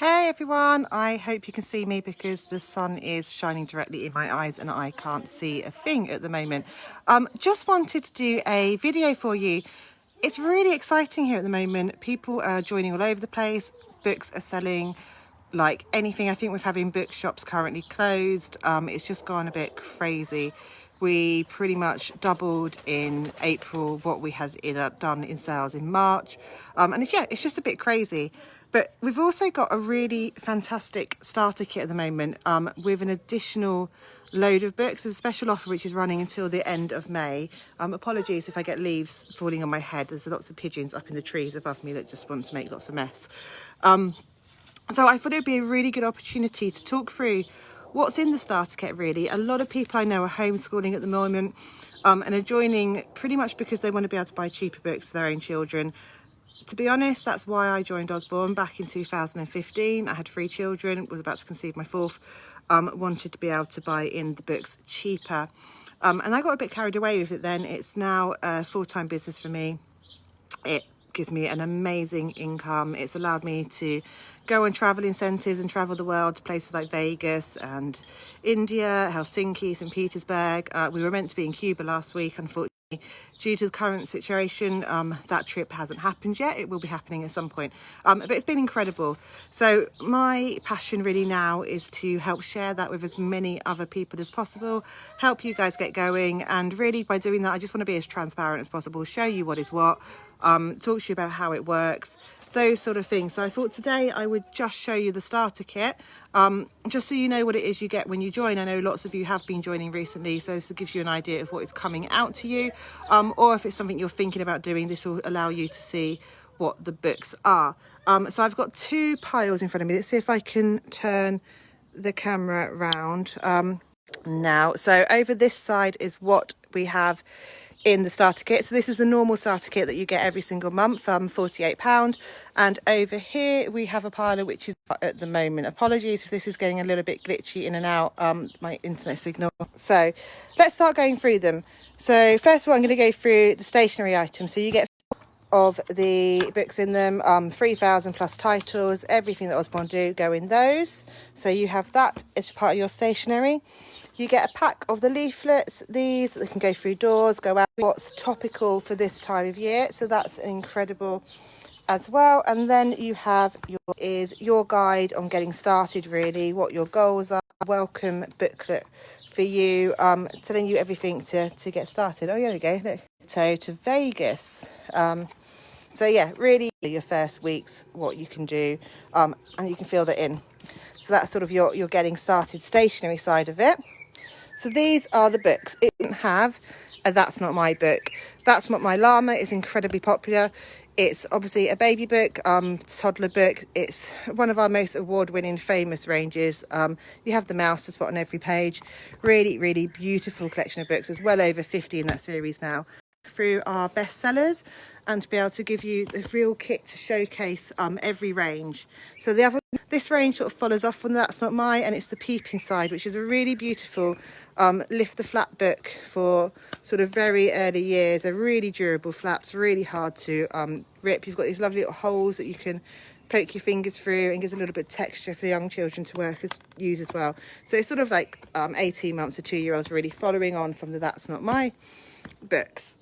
Hey everyone, I hope you can see me because the sun is shining directly in my eyes and I can't see a thing at the moment. Just wanted to do a video for you. It's really exciting here at the moment. People are joining all over the place. Books are selling like anything. I think we're having bookshops currently closed. It's just gone a bit crazy. We pretty much doubled in April what we had done in sales in March. It's just a bit crazy. But we've also got a really fantastic starter kit at the moment with an additional load of books. There's a special offer which is running until the end of May. Apologies if I get leaves falling on my head. There's lots of pigeons up in the trees above me that just want to make lots of mess. So I thought it would be a really good opportunity to talk through what's in the starter kit really. A lot of people I know are homeschooling at the moment and are joining pretty much because they want to be able to buy cheaper books for their own children. To be honest, that's why I joined Usborne back in 2015. I had 3 children, was about to conceive my 4th, wanted to be able to buy in the books cheaper. And I got a bit carried away with it then. It's now a full-time business for me. It gives me an amazing income. It's allowed me to go on travel incentives and travel the world to places like Vegas and India, Helsinki, St. Petersburg. We were meant to be in Cuba last week, unfortunately. Due to the current situation, that trip hasn't happened yet. It will be happening at some point, but it's been incredible. So my passion really now is to help share that with as many other people as possible, help you guys get going, and really by doing that I just want to be as transparent as possible, show you what is what, talk to you about how it works, those sort of things. So I thought today I would just show you the starter kit, just so you know what it is you get when you join. I know lots of you have been joining recently, so this gives you an idea of what is coming out to you, or if it's something you're thinking about doing, this will allow you to see what the books are. So I've got 2 piles in front of me. Let's see if I can turn the camera around now. So over this side is what we have in the starter kit. So this is the normal starter kit that you get every single month, £48. And over here we have a pile which is at the moment. Apologies if this is getting a little bit glitchy in and out, my internet signal. So let's start going through them. So first of all, I'm going to go through the stationery items. So you get of the books in them, 3,000 plus titles. Everything that Usborne do go in those. So you have that as part of your stationery. You get a pack of the leaflets, these that can go through doors, go out, what's topical for this time of year. So that's incredible as well. And then you have your guide on getting started, really, what your goals are, welcome booklet for you, telling you everything to get started. Oh, there we go. Look. So to Vegas. So yeah, really your first weeks, what you can do, and you can fill that in. So that's sort of your getting started stationery side of it. So these are the books. It didn't have a That's Not My Book. That's Not My Llama is incredibly popular. It's obviously a baby book, toddler book. It's one of our most award-winning famous ranges. You have the mouse to spot on every page. Really, really beautiful collection of books. There's well over 50 in that series now. Through our bestsellers and to be able to give you the real kit to showcase every range. So this range sort of follows off from That's Not My, and it's the Peep Inside, which is a really beautiful lift the flap book for sort of very early years. They're really durable flaps, really hard to rip. You've got these lovely little holes that you can poke your fingers through, and gives a little bit of texture for young children to use as well. So it's sort of like 18 months to 2-year-olds, really following on from the That's Not My books.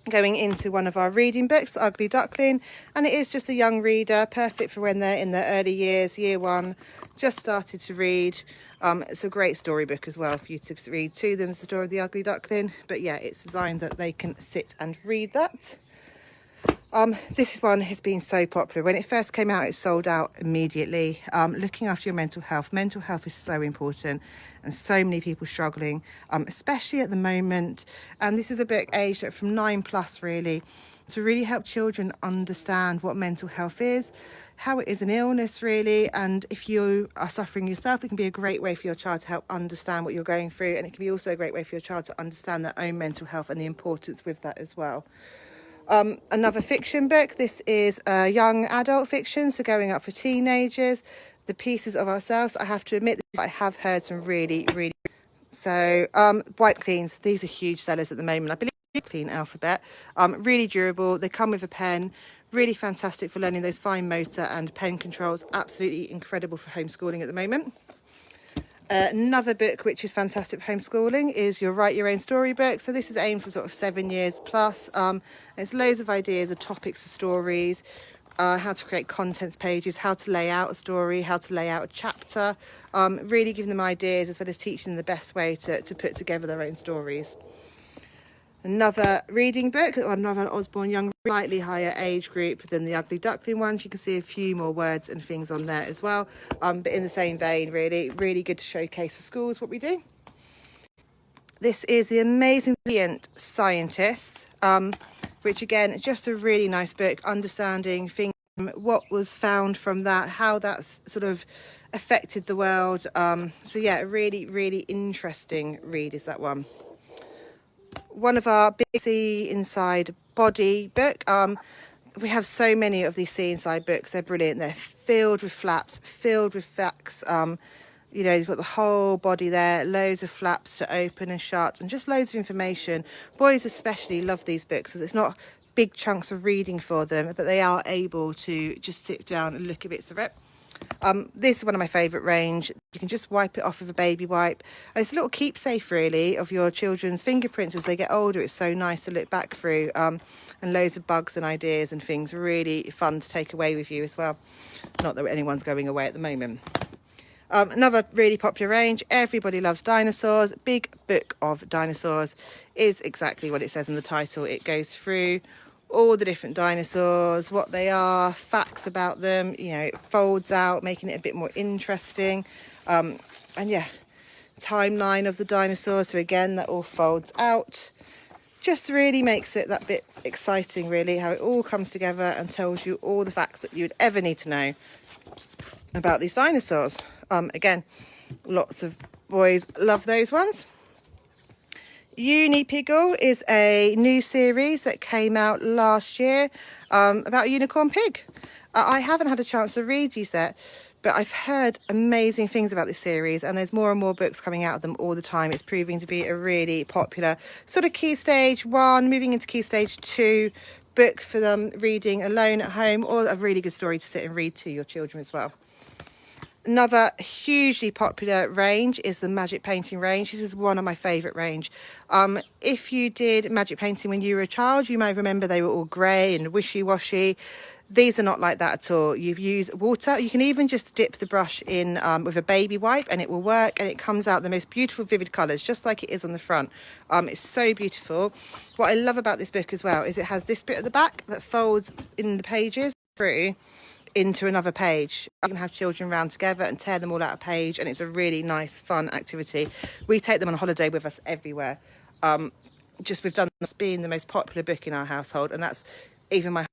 Going into one of our reading books, The Ugly Duckling, and it is just a young reader, perfect for when they're in their early years, year 1, just started to read. It's a great storybook as well for you to read to them, the story of the Ugly Duckling. But yeah, it's designed that they can sit and read that. This one has been so popular. When it first came out, it sold out immediately. Looking after your mental health. Mental health is so important, and so many people struggling, especially at the moment. And this is a book aged from 9+ really, to really help children understand what mental health is, how it is an illness really, and if you are suffering yourself, it can be a great way for your child to help understand what you're going through, and it can be also a great way for your child to understand their own mental health and the importance with that as well. Another fiction book. This is a young adult fiction, so going up for teenagers. The Pieces of Ourselves. I have to admit, I have heard some really, really. So White Cleans. These are huge sellers at the moment. I believe Clean Alphabet. Really durable. They come with a pen. Really fantastic for learning those fine motor and pen controls. Absolutely incredible for homeschooling at the moment. Another book which is fantastic for homeschooling is your Write Your Own Storybook. So this is aimed for sort of 7 years plus. There's loads of ideas of topics for stories, how to create contents pages, how to lay out a story, how to lay out a chapter, really giving them ideas as well as teaching them the best way to put together their own stories. Another reading book, another Usborne Young, slightly higher age group than the Ugly Duckling ones. You can see a few more words and things on there as well. But in the same vein, really good to showcase for schools what we do. This is The Amazing Brilliant Scientists, which again, just a really nice book, understanding things, what was found from that, how that's sort of affected the world. So yeah, really interesting read is that one. One of our big See Inside Body book. We have so many of these See Inside books. They're brilliant. They're filled with flaps, filled with facts. You know, you've got the whole body there, loads of flaps to open and shut, and just loads of information. Boys especially love these books because it's not big chunks of reading for them, but they are able to just sit down and look at bits of it. This is one of my favourite range. You can just wipe it off with a baby wipe. And it's a little keepsake really of your children's fingerprints as they get older. It's so nice to look back through, and loads of bugs and ideas and things. Really fun to take away with you as well. Not that anyone's going away at the moment. Another really popular range, Everybody Loves Dinosaurs. Big Book of Dinosaurs is exactly what it says in the title. It goes through all the different dinosaurs, what they are, facts about them. You know, it folds out, making it a bit more interesting. And yeah, timeline of the dinosaurs. So again, that all folds out. Just really makes it that bit exciting, really, how it all comes together and tells you all the facts that you'd ever need to know about these dinosaurs. Again, lots of boys love those ones. Unipiggle is a new series that came out last year about a unicorn pig. I haven't had a chance to read these yet, but I've heard amazing things about this series, and there's more and more books coming out of them all the time. It's proving to be a really popular sort of Key Stage 1, moving into Key Stage 2 book for them reading alone at home, or a really good story to sit and read to your children as well. Another hugely popular range is the magic painting range. This is one of my favourite range. If you did magic painting when you were a child, you may remember they were all grey and wishy-washy. These are not like that at all. You use water. You can even just dip the brush in with a baby wipe and it will work, and it comes out the most beautiful vivid colours, just like it is on the front. It's so beautiful. What I love about this book as well is it has this bit at the back that folds in the pages through into another page. You can have children round together and tear them all out a page, and it's a really nice fun activity. We take them on holiday with us everywhere. We've done this being the most popular book in our household, and that's even my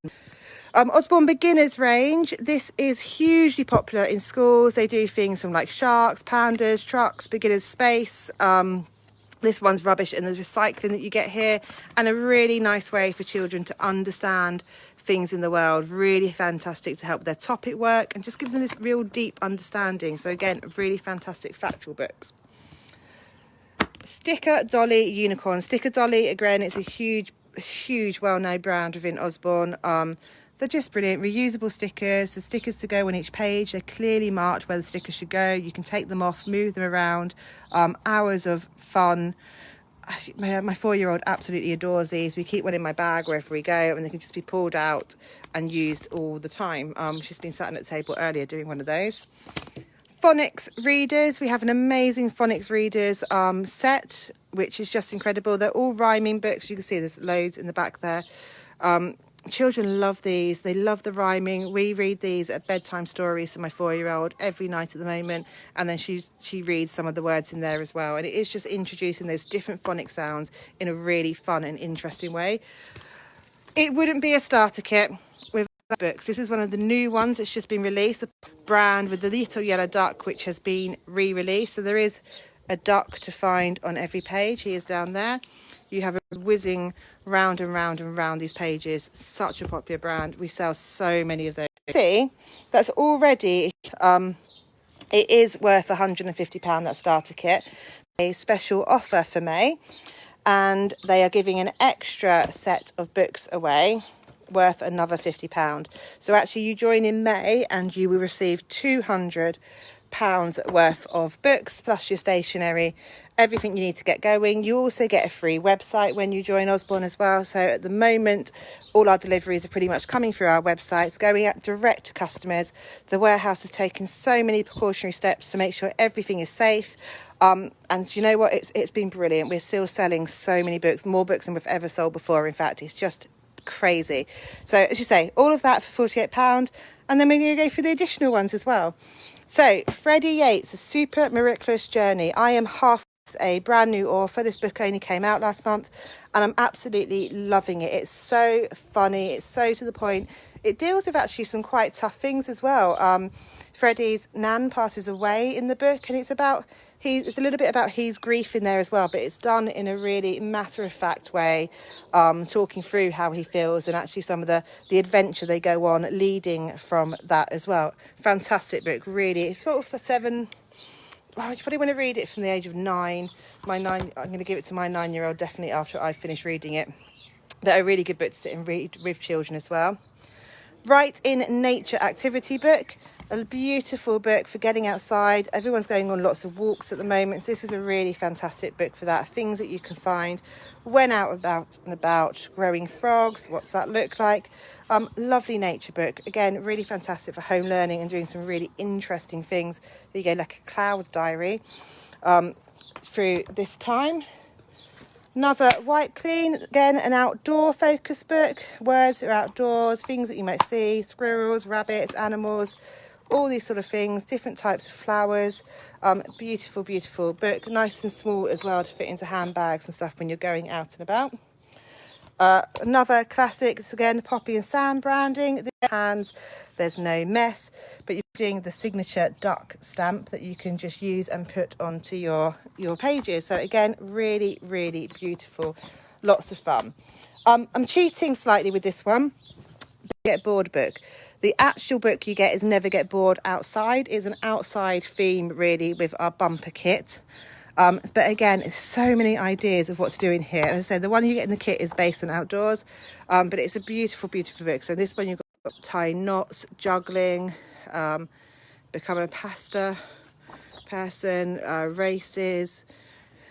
Usborne Beginners range. This is hugely popular in schools. They do things from like sharks, pandas, trucks, beginners space. This one's rubbish and the recycling that you get here, and a really nice way for children to understand things in the world. Really fantastic to help their topic work and just give them this real deep understanding. So again, really fantastic factual books. Sticker Dolly Unicorn. Sticker Dolly, again, it's a huge well-known brand within Usborne. They're just brilliant. Reusable stickers. The stickers to go on each page. They're clearly marked where the stickers should go. You can take them off, move them around. Hours of fun. My 4-year-old absolutely adores these. We keep one in my bag wherever we go, and they can just be pulled out and used all the time. She's been sat at the table earlier doing one of those. Phonics readers. We have an amazing phonics readers set, which is just incredible. They're all rhyming books. You can see there's loads in the back there. Children love these. They love the rhyming. We read these at bedtime stories to my 4-year-old every night at the moment, and then she reads some of the words in there as well. And it is just introducing those different phonic sounds in a really fun and interesting way. It wouldn't be a starter kit with books. This is one of the new ones that's just been released, the brand with the little yellow duck, which has been re-released. So there is a duck to find on every page. He is down there. You have a whizzing round and round and round these pages. Such a popular brand. We sell so many of those. See, that's already, it is worth £150, that starter kit. A special offer for May, and they are giving an extra set of books away worth another £50. So actually you join in May and you will receive £200 worth of books plus your stationery, everything you need to get going. You also get a free website when you join Usborne as well. So at the moment all our deliveries are pretty much coming through our websites, going out direct to customers. The warehouse has taken so many precautionary steps to make sure everything is safe. And you know what, it's been brilliant. We're still selling so many books, more books than we've ever sold before. In fact, it's just crazy. So as you say, all of that for £48, and then we're going to go for the additional ones as well. So Freddie Yates' A Super Miraculous Journey. I am half a brand new author. This book only came out last month and I'm absolutely loving it. It's so funny, it's so to the point. It deals with actually some quite tough things as well. Freddie's nan passes away in the book, and it's a little bit about his grief in there as well, but it's done in a really matter-of-fact way, talking through how he feels and actually some of the adventure they go on leading from that as well. Fantastic book, really. It's sort of a 7. Well, you probably want to read it from the age of 9. I'm going to give it to my 9-year-old definitely after I finish reading it. But a really good book to sit and read with children as well. Write in Nature activity book. A beautiful book for getting outside. Everyone's going on lots of walks at the moment, so this is a really fantastic book for that. Things that you can find when out and about, growing frogs, what's that look like. Lovely nature book, again really fantastic for home learning and doing some really interesting things. There you go, like a cloud diary through this time. Another White Clean, again an outdoor focus book. Words that are outdoors, things that you might see, squirrels, rabbits, animals, all these sort of things, different types of flowers. Beautiful, beautiful book, nice and small as well to fit into handbags and stuff when you're going out and about. Another classic, it's again Poppy and Sam branding. The hands, there's no mess, but you're doing the signature duck stamp that you can just use and put onto your pages. So again, really, really beautiful, lots of fun. I'm cheating slightly with this one. Get Bored book. The actual book you get is Never Get Bored Outside. It's an outside theme really with our bumper kit. But again, there's so many ideas of what to do in here. As I said, the one you get in the kit is based on outdoors, but it's a beautiful, beautiful book. So this one you've got tying knots, juggling, become a pasta person, races,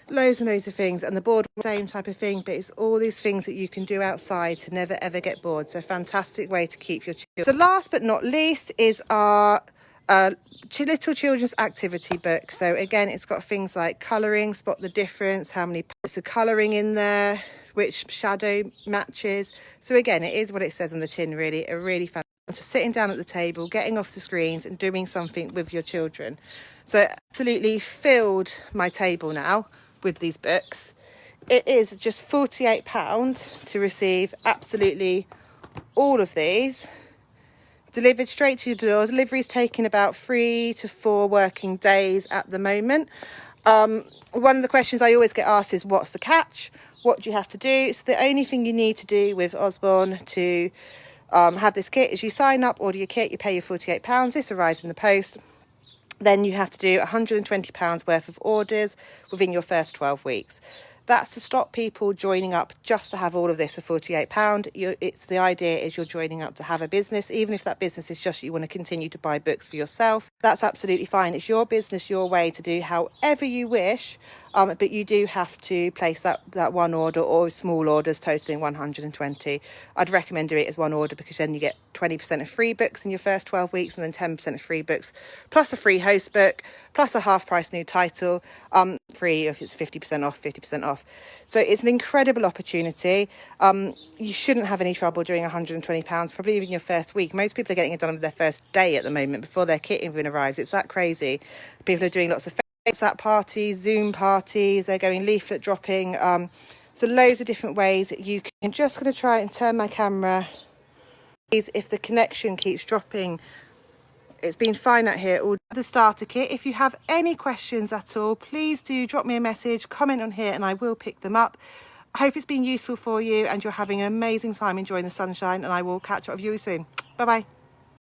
loads and loads of things. And the board, same type of thing, but it's all these things that you can do outside to never ever get bored. So fantastic way to keep your children. So last but not least is our little children's activity book. So again, it's got things like colouring, spot the difference, how many bits of colouring in there, which shadow matches. So again, it is what it says on the tin, really, a really fun to sitting down at the table, getting off the screens and doing something with your children. So absolutely filled my table now with these books. It is just £48 to receive absolutely all of these delivered straight to your door. Delivery is taking about 3 to 4 working days at the moment. One of the questions I always get asked is, what's the catch? What do you have to do? So the only thing you need to do with Usborne to have this kit is you sign up, order your kit, you pay your £48. This arrives in the post. Then you have to do £120 worth of orders within your first 12 weeks. That's to stop people joining up just to have all of this for £48. It's the idea is you're joining up to have a business, even if that business is just you want to continue to buy books for yourself. That's absolutely fine. It's your business, your way to do however you wish. But you do have to place that one order or small orders totaling 120. I'd recommend doing it as one order because then you get 20% of free books in your first 12 weeks and then 10% of free books, plus a free host book, plus a half price new title, free if it's 50% off. So it's an incredible opportunity. You shouldn't have any trouble doing £120, probably even your first week. Most people are getting it done with their first day at the moment before their kit even arrives. It's that crazy. People are doing lots of WhatsApp parties, Zoom parties, they're going leaflet dropping, so loads of different ways you can. I'm just going to try and turn my camera. If the connection keeps dropping, it's been fine out here. All the starter kit. If you have any questions at all, please do drop me a message, comment on here, and I will pick them up. I hope it's been useful for you and you're having an amazing time enjoying the sunshine, and I will catch up with you soon. Bye bye.